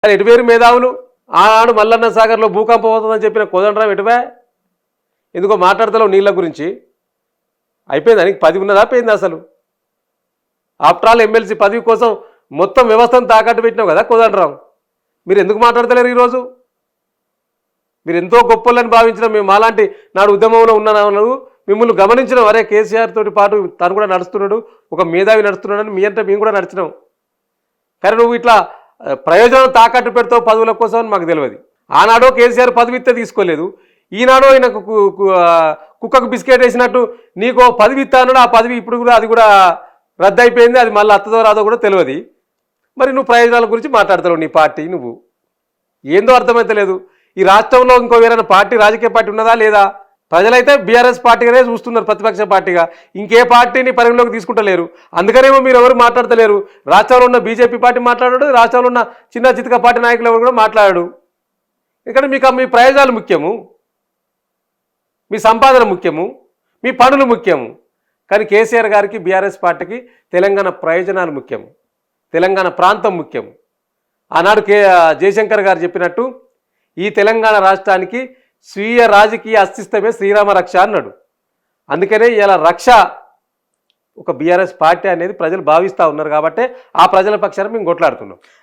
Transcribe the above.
ఎటువేరు మేధావులు ఆనాడు మల్లన్న సాగర్లో భూకంపం అవుతుందని చెప్పిన కోదండరాం ఎటువే ఎందుకో మాట్లాడతలేవు నీళ్ళ గురించి అయిపోయింది నీకు 10 ఉన్నదా పోయింది అసలు ఆఫ్టర్ ఆల్ ఎమ్మెల్సీ పదవి కోసం మొత్తం వ్యవస్థను తాకట్టు పెట్టినావు కదా కోదండరాం మీరు ఎందుకు మాట్లాడతలేరు ఈరోజు మీరు ఎంతో గొప్పలని భావించిన మేము మాలాంటి నాడు ఉద్యమంలో ఉన్నాను మిమ్మల్ని గమనించిన వరే కేసీఆర్ తోటి పాటు తను కూడా నడుస్తున్నాడు ఒక మేధావి నడుస్తున్నాడని మీ అంటే మేము కూడా నడిచినాం కానీ నువ్వు ఇట్లా ప్రయోజనం తాకట్టు పెడతావు పదవుల కోసం అని మాకు తెలియదు ఆనాడో కేసీఆర్ పదవి ఇస్తే తీసుకోలేదు ఈనాడో ఆయన కుక్కకు బిస్కెట్ వేసినట్టు నీకు పదవి ఇస్తా అన్నాడు ఆ పదవి ఇప్పుడు కూడా అది కూడా రద్దు అయిపోయింది అది మళ్ళీ అత్తదో రాదో కూడా తెలియదు మరి నువ్వు ప్రయోజనాల గురించి మాట్లాడతావు నీ పార్టీ నువ్వు ఏందో అర్థమైతే లేదు ఈ రాష్ట్రంలో ఇంకో వేరైనా పార్టీ రాజకీయ పార్టీ ఉన్నదా లేదా ప్రజలైతే బీఆర్ఎస్ పార్టీగానే చూస్తున్నారు ప్రతిపక్ష పార్టీగా ఇంకే పార్టీని పరిగణలోకి తీసుకుంటలేరు అందుకనేమో మీరు ఎవరు మాట్లాడతలేరు రాష్ట్రంలో ఉన్న బీజేపీ పార్టీ మాట్లాడాడు రాష్ట్రంలో ఉన్న చిన్న చితక పార్టీ నాయకులు ఎవరు కూడా మాట్లాడాడు ఇక్కడ మీకు మీ ప్రయోజనాలు ముఖ్యము మీ సంపాదన ముఖ్యము మీ పనులు ముఖ్యము కానీ కేసీఆర్ గారికి బీఆర్ఎస్ పార్టీకి తెలంగాణ ప్రయోజనాలు ముఖ్యము తెలంగాణ ప్రాంతం ముఖ్యము ఆనాడు జయశంకర్ గారు చెప్పినట్టు ఈ తెలంగాణ రాష్ట్రానికి స్వీయ రాజకీయ అస్తిత్వమే శ్రీరామ రక్ష అన్నాడు అందుకనే ఇలా రక్ష ఒక బీఆర్ఎస్ పార్టీ అనేది ప్రజలు భావిస్తూ ఉన్నారు కాబట్టి ఆ ప్రజల పక్షాన మేము కొట్లాడుతున్నాం